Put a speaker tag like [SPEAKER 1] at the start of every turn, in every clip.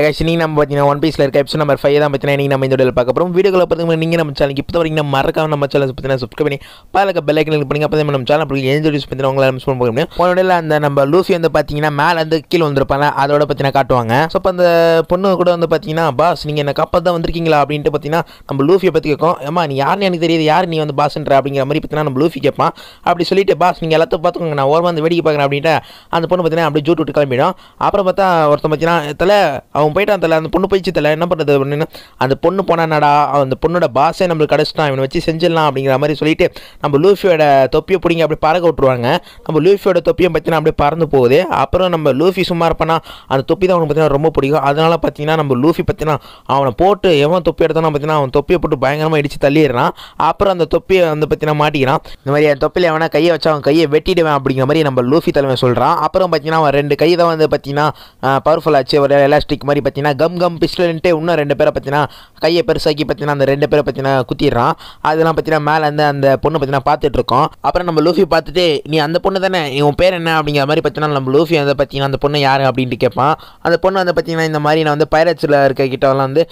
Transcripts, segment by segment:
[SPEAKER 1] Actually நம்ம பார்த்தீங்கன்னா one பீஸில் இருக்க எபிசோட் நம்பர் 5 தான் பார்த்தீங்கன்னா நீங்கள் நம்ம இந்த வீடியோவில் பார்க்க போகிறோம். வீடியோவில் பார்த்துக்கணும் நீங்கள் நம்ம சேனலுக்கு இப்போ வரைக்கும் மறக்காம நம்ம சேனல் பார்த்தீங்கன்னா சப்ஸ்கிரைப் பண்ணி பாலக்க பெல் ஐக்கன் பண்ணி அப்போ நம்ம சேனல் அப்படி எந்த வீடியோஸ் பார்த்தீங்கன்னா உங்களால் மிஸ் பண்ண முடியும். உடனே அந்த நம்ம லூஃபி வந்து பார்த்தீங்கன்னா மேலே வந்து கீழே வந்திருப்பாங்க, அதோட பார்த்தீங்கன்னா காட்டுவாங்க. ஸோ அப்போ அந்த பொண்ணு கூட வந்து பார்த்தீங்கன்னா பாஸ் நீங்கள் என்ன காப்பாற்ற தான் வந்திருக்கீங்களா அப்படின்ட்டு பார்த்தீங்கன்னா நம்ம லூஃபியை பற்றி கேட்கும். ஏமா நீ யாருன்னு எனக்கு தெரியுது, யார் நீ வந்து பாஸ்ன்ற அப்படிங்கிற மாதிரி பார்த்தீங்கன்னா நம்ம லூஃபி கேட்பான். அப்படி சொல்லிட்டு பாஸ் நீங்கள் எல்லாத்தையும் பார்த்துக்கோங்க, நான் ஓரமாக வந்து வேடிக்கை பார்க்குறேன் அப்படின்ட்டு அந்த பொண்ணு பார்த்தீங்கன்னா அப்படியே ஜூட் விட்டு கிளம்பிடும். அப்புறம் பார்த்தா ஒருத்தன் பார்த்தீங்கன்னா தலை அவன் போயிட்டான், தலை அந்த பொண்ணு போயிடுச்சு, தலை என்ன பண்ணுறது அப்படின்னு அந்த பொண்ணு போனானடா, அந்த பொண்ணோட பாஸே நம்மளுக்கு கிடச்சிட்டான், இவனை வச்சு செஞ்சிடலாம் அப்படிங்கிற மாதிரி சொல்லிட்டு நம்ம லூஃபியோட தொப்பியை பிடிங்க அப்படியே பறக்க விட்டுருவாங்க. நம்ம லூஃபியோட தொப்பியை பார்த்தீங்கன்னா அப்படியே பறந்து போகுது. அப்புறம் நம்ம லூஃபி சும்மா இருப்பானா, அந்த தொப்பி தான் அவனுக்கு பார்த்தீங்கன்னா ரொம்ப பிடிக்கும். அதனால பார்த்தீங்கன்னா நம்ம லூஃபி பார்த்தீங்கன்னா அவனை போட்டு எவன் தொப்பி எடுத்தானோ பார்த்தீங்கன்னா அவன் தொப்பியை போட்டு பயங்கரமாக இடிச்சு தள்ளிடுறான். அப்புறம் அந்த தொப்பியை வந்து பார்த்தீங்கன்னா மாட்டிக்கிறான். இந்த மாதிரி என் தொப்பியில் எவனா கையை வச்சா அவன் கையை வெட்டிடுவேன் அப்படிங்கிற மாதிரி நம்ம லூஃபி தலைமை சொல்கிறான். அப்புறம் பார்த்தீங்கன்னா அவன் 2 கை தான் வந்து பார்த்தீங்கன்னா பவர்ஃபுல் ஆச்சு, ஒரு எலாஸ்டிக் மாதிரி பார்த்தீங்கன்னா கம் பிஸ்டல்ன்ட்டு இன்னும் 2 பேரை பார்த்தீங்கன்னா கையை பெருசாக்கி பார்த்தீங்கன்னா அந்த 2 பேரை பார்த்தீங்கன்னா குத்திடுறான். அதெல்லாம் பார்த்தீங்கன்னா மேலே வந்து அந்த பொண்ணு பார்த்தீங்கன்னா பார்த்துட்டு இருக்கோம். அப்புறம் நம்ம லூஃபி பார்த்துட்டு நீ அந்த பொண்ணு தானே, உன் பேர் என்ன அப்படிங்கிற மாதிரி பார்த்தீங்கன்னா நம்ம லூஃபி வந்து பார்த்தீங்கன்னா அந்த பொண்ணு யார் அப்படின்ட்டு கேட்பான். அந்த பொண்ணு வந்து பார்த்தீங்கன்னா இந்த மாதிரி நான் வந்து பைரட்ஸில் இருக்க கிட்டலாம் வந்து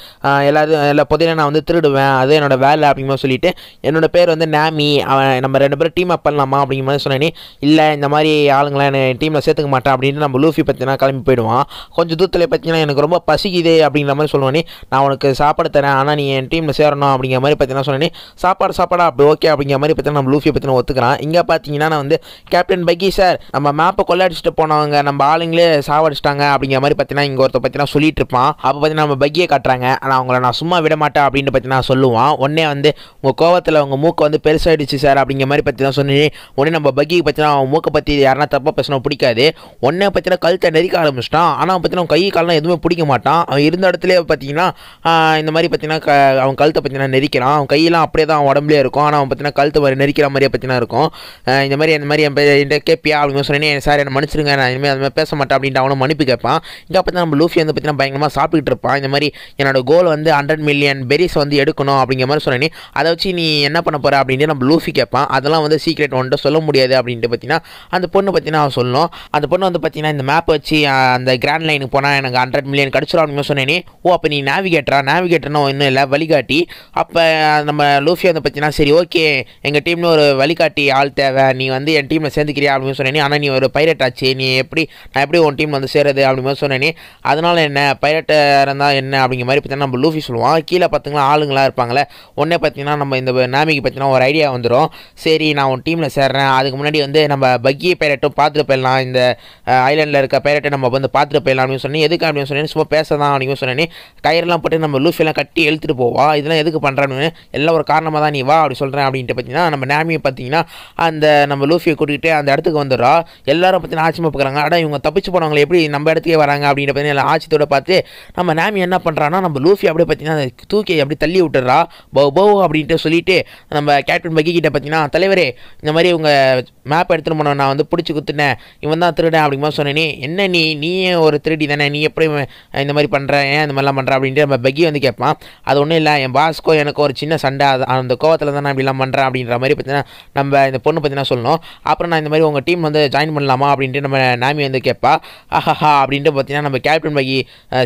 [SPEAKER 1] எல்லா புதையில நான் வந்து திருடுவேன், அது என்னோட வேலை அப்படிங்கிற மாதிரி சொல்லிட்டு என்னோட பேர் வந்து நாமி, அவன் நம்ம 2 பேரும் டீம் அப் பண்ணலாமா அப்படிங்கிற மாதிரி சொன்னேன். இல்லை இந்த மாதிரி ஆளுங்களாம் என் டீமில் சேர்த்துக்க மாட்டேன் அப்படின்ட்டு நம்ம லூஃபி பார்த்தீங்கன்னா கிளம்பி போயிடுவான். கொஞ்சம் தூரத்தில் பார்த்தீங்கன்னா எனக்கு ரொம்ப பசிக்குதே அப்படிங்கிற மாதிரி சொல்லுவானே, நான் உனக்கு சாப்பாடு தரேன் ஆனால் நீ என் டீமில் சேரணும் அப்படிங்கிற மாதிரி பார்த்தீங்கன்னா சொன்னேன். சாப்பாடா அப்படி ஓகே அப்படிங்கிற மாதிரி பார்த்தீங்கன்னா நம்ம லூஃபியை பார்த்தீங்கன்னா ஒத்துக்கிறான். இங்கே பார்த்தீங்கன்னா நான் வந்து கேப்டன் பக்கி சார் நம்ம மேப்பை கொள்ளடிச்சிட்டு போனவங்க நம்ம ஆளுங்களே சாவடிச்சிட்டாங்க அப்படிங்கிற மாதிரி பார்த்தீங்கன்னா இங்கே ஒருத்தர் பார்த்தீங்கன்னா சொல்லிட்டு இருப்பான். அப்போ பார்த்தீங்கன்னா நம்ம பக்கியை காட்டுறாங்க, ஆனால் அவங்கள நான் சும்மா விட மாட்டேன் அப்படின்னு பார்த்தீங்கன்னா சொல்லுவான். உடனே வந்து உங்கள் கோவத்தில் உங்கள் மூக்கை வந்து பெருசாகிடுச்சு சார் அப்படிங்கிற மாதிரி பார்த்தீங்கன்னா சொன்னேன். உடனே நம்ம பக்கியை பார்த்தீங்கன்னா அவன் மூக்கை பற்றி யாருன்னா தப்பாக பேசினா பிடிக்காது. உடனே பார்த்தீங்கன்னா கழுத்தை நெரிக்க ஆரம்பிச்சிட்டான். ஆனால் பார்த்தீங்கன்னா கை காலெலாம் எதுவுமே பிடிக்க மாட்டான். அவன் இருந்த இடத்துல பார்த்தீங்கன்னா இந்த மாதிரி பார்த்தீங்கன்னா அவன் கழுத்தை பார்த்தீங்கன்னா நெரிக்கிறான். அவன் கையெல்லாம் அப்படியே தான் அவன் உடம்புலேயே இருக்கும், ஆனால் அவன் பார்த்தீங்கன்னா கழுத்து மாதிரி நெரிக்கிற மாதிரியே பார்த்தீங்கன்னா இருக்கும். இந்த மாதிரி என் கேட்பியா அப்படின்னு சொன்னேன். சார் என்ன மன்னிச்சிருங்க, நான் இனிமேல் அது மாதிரி பேச மாட்டேன் அப்படின்ட்டு அவனும் மன்னிப்பு கேட்பான். இங்கே பார்த்தீங்கன்னா நம்ம லூஃபி வந்து பார்த்தீங்கன்னா பயங்கரமாக சாப்பிட்டுட்டு இருப்பான். இந்த மாதிரி என்னோட கோல் வந்து 100 மில்லியன் பெரிஸ் வந்து எடுக்கணும் அப்படிங்கிற மாதிரி சொன்னேன். அதை வச்சு நீ என்ன பண்ண போகிற அப்படின்ட்டு நம்ம லூஃபி கேட்பான். அதெல்லாம் வந்து சீக்ரெட் ஒன்ட்டு சொல்ல முடியாது அப்படின்ட்டு பார்த்தீங்கன்னா அந்த பொண்ணு பார்த்தீங்கன்னா அவன் சொல்லணும். அந்த பொண்ணு வந்து பார்த்தீங்கன்னா இந்த மேப்பை வச்சு அந்த கிராண்ட் லைனுக்கு போனால் எனக்கு 100 மில்லியன் கிடச்சிடும் அப்படின்னு சொன்னேன். ஓ அப்போ நீ நேவிகேட்டர்னா இன்னும் இல்லை வழிகாட்டி. அப்போ நம்ம லூஃபி வந்து பார்த்தீங்கன்னா சரி ஓகே எங்கள் டீமில் ஒரு வழிகாட்டி ஆள் தேவை, நீ வந்து என் டீமில் சேர்ந்துக்கிறியா அப்படின்னு சொன்னேன். ஆனால் நீ ஒரு பைரட் ஆச்சு, நான் எப்படி உன் டீம் வந்து சேருது அப்படின்னு சொன்னேன். அதனால் என்ன பைரட்டாக இருந்தால் என்ன அப்படிங்கிற மாதிரி பார்த்தீங்கன்னா நம்ம லூஃபி சொல்லுவான். கீழே பார்த்தீங்கன்னா ஆளுங்களாக இருப்பாங்களே, உடனே பார்த்தீங்கன்னா நம்ம இந்த நாமிக்கு பார்த்தீங்கன்னா ஒரு ஐடியா வந்துடும். சரி நான் உன் டீமில் சேர்றேன், அதுக்கு முன்னாடி வந்து நம்ம பக்கி பைரட்டும் பார்த்துட்டு போயிடலாம், இந்த ஐலாண்டில் இருக்க பைரட்டை நம்ம வந்து பார்த்துட்டு போயிடலாம் அப்படின்னு சொன்னேன். எதுக்கு அப்படின்னு சொன்னேன், சும்மா பேச தான் அப்படின்னு சொன்னேன். கயிறெல்லாம் போட்டு நம்ம லூஃபியெல்லாம் கட்டி எழுத்துட்டு போவா, இதெல்லாம் எதுக்கு பண்ணுறான்னு எல்லாம் ஒரு காரணமாக தான் நீ வா அப்படி சொல்கிறேன் அப்படின்ட்டு பார்த்தீங்கன்னா நம்ம நாமியை பார்த்தீங்கன்னா அந்த நம்ம லூஃபியை கூட்டிகிட்டு அந்த இடத்துக்கு வந்துடுறா. எல்லாரும் பார்த்தீங்கன்னா ஆச்சரியமாக பார்க்குறாங்க, அடா இவங்க தப்பிச்சு போனவங்களை எப்படி நம்ம இடத்துக்கே வராங்க அப்படின்ட்டு பார்த்தீங்கன்னா ஆச்சரியத்தோட பார்த்து நம்ம நாமி என்ன பண்ணுறான்னா நம்ம லூஃபி அப்படியே பார்த்தீங்கன்னா தூக்கி அப்படி தள்ளி விட்டுறா. போ அப்படின்ட்டு சொல்லிட்டு நம்ம கேப்டன் பக்கி கிட்ட பார்த்தீங்கன்னா தலைவரே இந்த மாதிரி உங்க மேப் எடுத்துகிட்டு போனோம், நான் வந்து பிடிச்சி குத்துனேன், இவன் தான் திருடன் அப்படிங்கிற சொன்னேனே. என்ன நீயே ஒரு திருடி தானே, நீ எப்படி இந்த மாதிரி பண்ணுற, ஏன் இந்த மாதிரிலாம் பண்ணுற அப்படின்ட்டு நம்ம பக்கி வந்து கேட்பான். அது ஒன்றும் இல்லை, என் பாஸ்க்கோ எனக்கு ஒரு சின்ன சண்டை, அந்த கோவத்தில் தான் நான் இப்படிலாம் பண்ணுறேன் அப்படின்ற மாதிரி பார்த்தீங்கன்னா நம்ம இந்த பொண்ணு பார்த்தீங்கன்னா சொல்லணும். அப்புறம் நான் இந்த மாதிரி உங்கள் டீம் வந்து ஜாயின் பண்ணலாமா அப்படின்ட்டு நம்ம நாமி வந்து கேட்பா. ஆஹா அப்படின்ட்டு பார்த்தீங்கன்னா நம்ம கேப்டன் பக்கி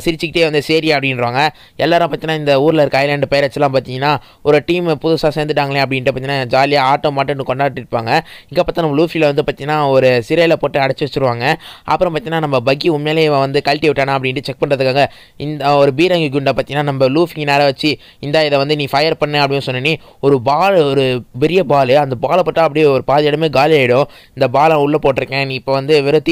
[SPEAKER 1] சிரிச்சுக்கிட்டே வந்து சரி அப்படின்றவாங்க. எல்லாரும் பார்த்தீங்கன்னா இந்த ஊரில் இருக்க ஐலாண்டு பைரட்ஸ்லாம் பார்த்தீங்கன்னா ஒரு டீம் புதுசாக சேர்ந்துட்டாங்களே அப்படின்ட்டு பார்த்தீங்கன்னா ஜாலியாக ஆட்டம் மாட்டோன்னு கொண்டாடிட்டு இருப்பாங்க. இங்கே பார்த்தா நம்ம லூஃபியில் வந்து பார்த்தீங்கன்னா ஒரு சிறையில் போட்டு அடைச்சி வச்சுருவாங்க. அப்புறம் பார்த்தீங்கன்னா நம்ம பக்கி உண்மையிலேயே வந்து கழட்டி விட்டானா அப்படின்ட்டு செக் பண்ணுறதுக்காக இந்த ஒரு பீரங்கி குண்டை பார்த்தீங்கன்னா நம்ம லூஃபி நேரம் வச்சு இதை வந்து நீ ஃபயர் பண்ணு அப்படின்னு சொன்னேனே. ஒரு பெரிய பால், அந்த பாலை பட்டா அப்படியே ஒரு பாதி இடமே காலி ஆகிடும். இந்த பாலை உள்ளே போட்டிருக்கேன், நீ இப்போ வந்து வெறும்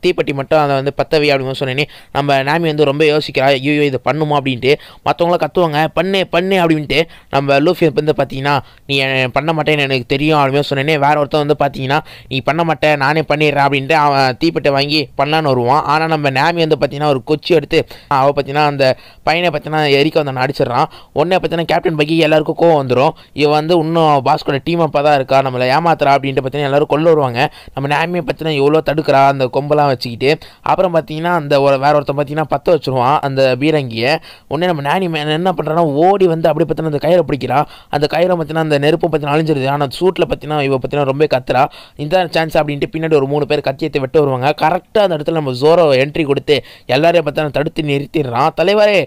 [SPEAKER 1] தீப்பெட்டி மட்டும் அதை வந்து பத்தவை அப்படின்னு சொன்னேனே. நம்ம நாமி வந்து ரொம்ப யோசிக்கிறா, ஐயோ இதை பண்ணுமா அப்படின்ட்டு. மற்றவங்களாம் கத்துவாங்க பண்ணு அப்படின்ட்டு. நம்ம லூஃபி வந்து பார்த்தீங்கன்னா நீ பண்ண மாட்டேன்னு எனக்கு தெரியும் அப்படின்னு சொன்னேனே. வேற ஒருத்தன் வந்து பார்த்தீங்கன்னா நீ பண்ண மாட்டேன் நானே பண்ணிடுறேன் அப்படின்ட்டு அவன் தீப்பெட்டை வாங்கி பண்ணலான்னு வருவான். ஆனால் நம்ம நாமி வந்து பார்த்தீங்கன்னா ஒரு குச்சி எடுத்து அவள் பார்த்தீங்கன்னா அந்த பையனை பார்த்தீங்கன்னா எரிக்க வந்து அடிச்சிடறான். உடனே பார்த்தீங்கன்னா கேப்டன் பக்கி எல்லாருக்கும் கோவம் வந்துடும். இவன் வந்து இன்னும் பாஸ்கோட டீம் அப்பா தான் இருக்கா, நம்மளை ஏமாத்துறா அப்படின்ட்டு பார்த்தீங்கன்னா எல்லாரும் கொள்ள வருவாங்க. நம்ம நாமியை பார்த்தீங்கன்னா எவ்வளோ தடுக்கிறா அந்த கொம்பெல்லாம் வச்சுக்கிட்டு. அப்புறம் பார்த்தீங்கன்னா அந்த வேற ஒருத்தன் பார்த்தீங்கன்னா பற்ற வச்சுருவான் அந்த பீரங்கியை. உடனே நம்ம நானி என்ன பண்ணுறான்னா ஓடி வந்து அப்படியே பார்த்தீங்கன்னா அந்த கயிறை பிடிக்கிறா. அந்த கயிறை பார்த்தீங்கன்னா அந்த நெருப்பு பார்த்தீங்கன்னா அழிஞ்சிருது. ஆனால் சூட்டில் பார்த்தீங்கன்னா இவ பார்த்தீங்கன்னா ரொம்ப கத்துறா. இந்த சான்ஸ் அப்படின்ட்டு பின்னாடி ஒரு 3 பேர் கத்தியத்தை வெட்ட வருவாங்க. கரெக்டாக அந்த இடத்துல நம்ம ஜோரோ என்ட்ரி கொடுத்து எல்லாரையும் பார்த்தீங்கன்னா இழுத்து நிறுத்திடுறான். தலைவரே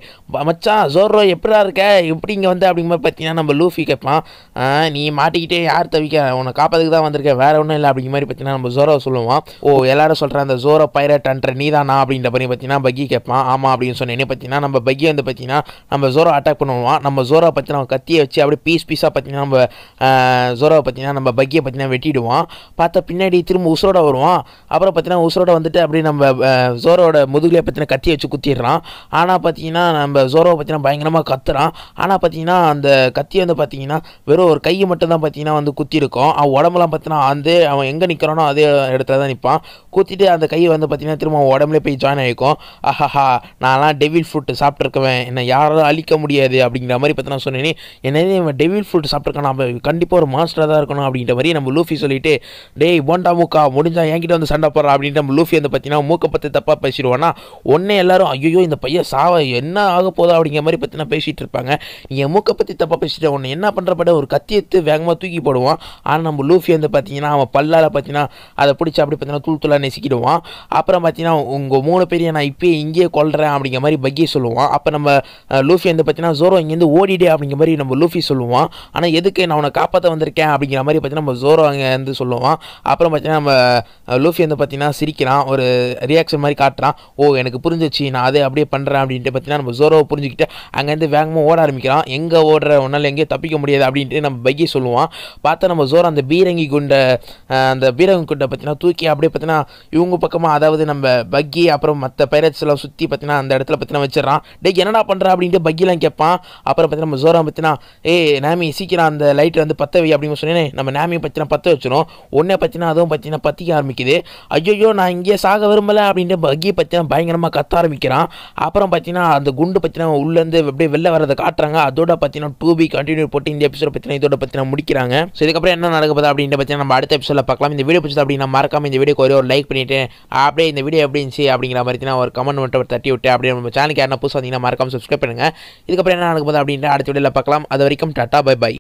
[SPEAKER 1] மச்சான் ஜோரோ எப்படா இருக்க, எப்படி இங்கே வந்து அப்படிங்கும்போது பார்த்தீங்கன்னா நம்ம லூஃபி கேட்பான், நீ மாட்டிக்கிட்டே யார் தவிக்க, உன்னை காப்பதுக்கு தான் வந்திருக்கேன், வேற ஒன்றும் இல்லை அப்படிங்கிற மாதிரி பார்த்தீங்கன்னா நம்ம ஜோரோ சொல்லுவான். ஓ எல்லாரும் சொல்கிறேன் அந்த ஜோரோ பைரட் அன்ற நீ தானா அப்படின்ற மாதிரி பார்த்தீங்கன்னா பக்கி கேட்பான். ஆமாம் அப்படின்னு சொன்னேன்னே பார்த்தீங்கன்னா நம்ம பக்கி வந்து பார்த்தீங்கன்னா நம்ம ஜோரோ அட்டாக் பண்ணுவான். நம்ம ஜோரோ பார்த்தீங்கன்னா கத்தியை வச்சு அப்படியே பீஸாக பார்த்தீங்கன்னா நம்ம ஜோரோவை பார்த்தீங்கன்னா நம்ம பக்கியை பார்த்தீங்கன்னா வெட்டிடுவான். பார்த்தா பின்னாடி திரும்ப உசுரோட வருவான். அப்புறம் பார்த்தீங்கன்னா உசுரோட வந்துட்டு அப்படியே நம்ம ஜோரோட முதுகுலேயே பார்த்தீங்கன்னா கத்தியை வச்சு குத்திடுறான். ஆனால் பார்த்தீங்கன்னா நம்ம ஜோரோவை பார்த்தீங்கன்னா பயங்கரமாக கத்துறான். ஆனால் பார்த்தீங்கன்னா அந்த கத்தி வந்து பார்த்தீங்கன்னா வெறும் ஒரு கை மட்டும் தான் பார்த்தீங்கன்னா வந்து குத்திருக்கும். அவன் உடம்புலாம் பார்த்தீங்கன்னா அவன் எங்கே நிற்கிறானோ அதே இடத்துல தான் நிற்பான். குத்திட்டு அந்த கை வந்து பார்த்தீங்கன்னா திரும்ப அவன் உடம்புலேயே போய் ஜாயின் ஆகிக்கும். ஆஹாஹா நான்லாம் டெவில் ஃப்ரூட் சாப்பிட்ருக்கவேன், என்னை யாரும் அழிக்க முடியாது அப்படிங்கிற மாதிரி பார்த்தீங்கன்னா சொன்னேனே, என்னதே இவன் டெவில் ஃப்ரூட் சாப்பிட்ருக்கான், நம்ம கண்டிப்பாக ஒரு மாஸ்டராக தான் இருக்கணும் அப்படின்ற மாதிரி நம்ம லூஃபி சொல்லிட்டு, டேய் போண்டா மூக்கா முடிஞ்சா என்கிட்ட வந்து சண்டை போடுறா அப்படின்ட்டு நம்ம லூஃபி வந்து பார்த்தீங்கன்னா மூக்கை பற்றி தப்பாக பேசிடுவானா. ஒன்னே எல்லாரும் ஐயோ இந்த பையன் சாவ என்ன ஆக போதா அப்படிங்கிற மாதிரி பார்த்தீங்கன்னா பேசிகிட்டு இருப்பாங்க. நீங்கள் மூக்கை பற்றி தப்பாக பேசிட்டு ஒன்று என்ன பண்ணுறப்பட ஒரு கத்தி எடுத்து வேகமாக தூக்கி போடுவான். ஆனால் நம்ம லூஃபி வந்து பார்த்தீங்கன்னா அவன் பல்லால் பார்த்தீங்கன்னா அதை பிடிச்சி அப்படி பார்த்தீங்கன்னா தூள் நெசிக்கிடுவான். அப்புறம் பார்த்தீங்கன்னா உங்கள் 3 பேரையும் நான் இப்போயே இங்கேயே கொல்றேன் அப்படிங்கிற மாதிரி பக்கி சொல்லுவான். அப்போ நம்ம லூஃபி வந்து பார்த்தீங்கன்னா ஜோரோ இங்கேருந்து ஓடிடே அப்படிங்கிற மாதிரி நம்ம லூஃபி சொல்லுவான். ஆனால் எதுக்கு நான் உன்னை காப்பாற்ற வந்திருக்கேன் அப்படிங்கிற மாதிரி பார்த்தீங்கன்னா நம்ம ஜோரோ அங்கே வந்து சொல்லுவான். அப்புறம் பார்த்தீங்கன்னா நம்ம லூஃபி வந்து பார்த்தீங்கன்னா சிரிக்கிறான், ஒரு ரியாக்ஷன் மாதிரி காட்டுறான். ஓ எனக்கு புரிஞ்சிச்சு, நான் அதை அப்படியே பண்ணுறேன் அப்படின்ட்டு பார்த்தீங்கன்னா நம்ம ஜோரோவை புரிஞ்சுக்கிட்டு அங்கேருந்து வேகமாக ஓட ஆரம்பிக்கிறான். எங்கே ஓடுற உன்னால் எங்கேயும் தப்பிக்க முடியாது அப்படின்ட்டு நம்ம பக்கி சொல்லுவான். பார்த்தா நம்ம ஜோரோ அந்த பீரங்கி குண்டை பார்த்தீங்கன்னா தூக்கி அப்படியே பார்த்தீங்கன்னா இவங்க பக்கமாக, அதாவது நம்ம பக்கி அப்புறம் மற்ற பைரட்ஸ் எல்லாம் சுற்றி பார்த்தீங்கன்னா அந்த இடத்துல பார்த்தீங்கன்னா வச்சிடறான். டே என்னடா பண்ணுற அப்படின்ட்டு பக்கிலாம் கேட்பான். அப்புறம் பார்த்தீங்கன்னா நம்ம ஜோரோ பார்த்தீங்கன்னா நாமி சீக்கிரம் அந்த லைட் வந்து பற்ற வை அப்படின்னு சொன்னேன். நம்ம நாமியை பார்த்தீங்கன்னா பற்ற வச்சிடும். ஒன்றே பார்த்தீங்கன்னா அதுவும் பார்த்தீங்கன்னா பற்றிக்க ஆரம்பிக்குது. ஐயோ நான் இங்கே சாக விரும்பலை அப்படின்ட்டு பக்கி பார்த்தீங்கன்னா பயங்கரமாக கத்த ஆரம்பிக்கிறான். அப்புறம் பார்த்தீங்கன்னா அந்த குண்டு பார்த்தீங்கன்னா உள்ளேருந்து அப்படியே வெளில வரதை காட்டுறாங்க. அதோட பார்த்தீங்கன்னா 2B கண்டினியூ போட்டு இந்த எபிசோட பார்த்தீங்கன்னா இதோட பார்த்தீங்கன்னா முடிக்கிறாங்க. ஸோ இதுக்கப்புறம் என்ன நடக்க போகுது அப்படின்ட்டு பார்த்தீங்கன்னா நம்ம அடுத்த எபிசோட பார்க்கலாம். இந்த வீடியோ பிடிச்சது அப்படின்னா மறக்காம இந்த வீடியோக்கு ஒரு லைக் பண்ணிட்டு அப்படியே இந்த வீடியோ எப்படி இருந்துச்சு அப்படிங்கிற மாதிரி ஒரு கமெண்ட் மட்டும் தட்டி விட்டு அப்படியே நம்ம சேனலுக்கு யாரா புதுசாக வந்தீங்கன்னா மறக்காம சப்ஸ்கிரைப் பண்ணுங்க. இதுக்கப்புறம் என்ன நடக்க போகுது அப்படின்ட்டு அடுத்த வீடியோவில் பார்க்கலாம். அது வரைக்கும் டாடா பை பை.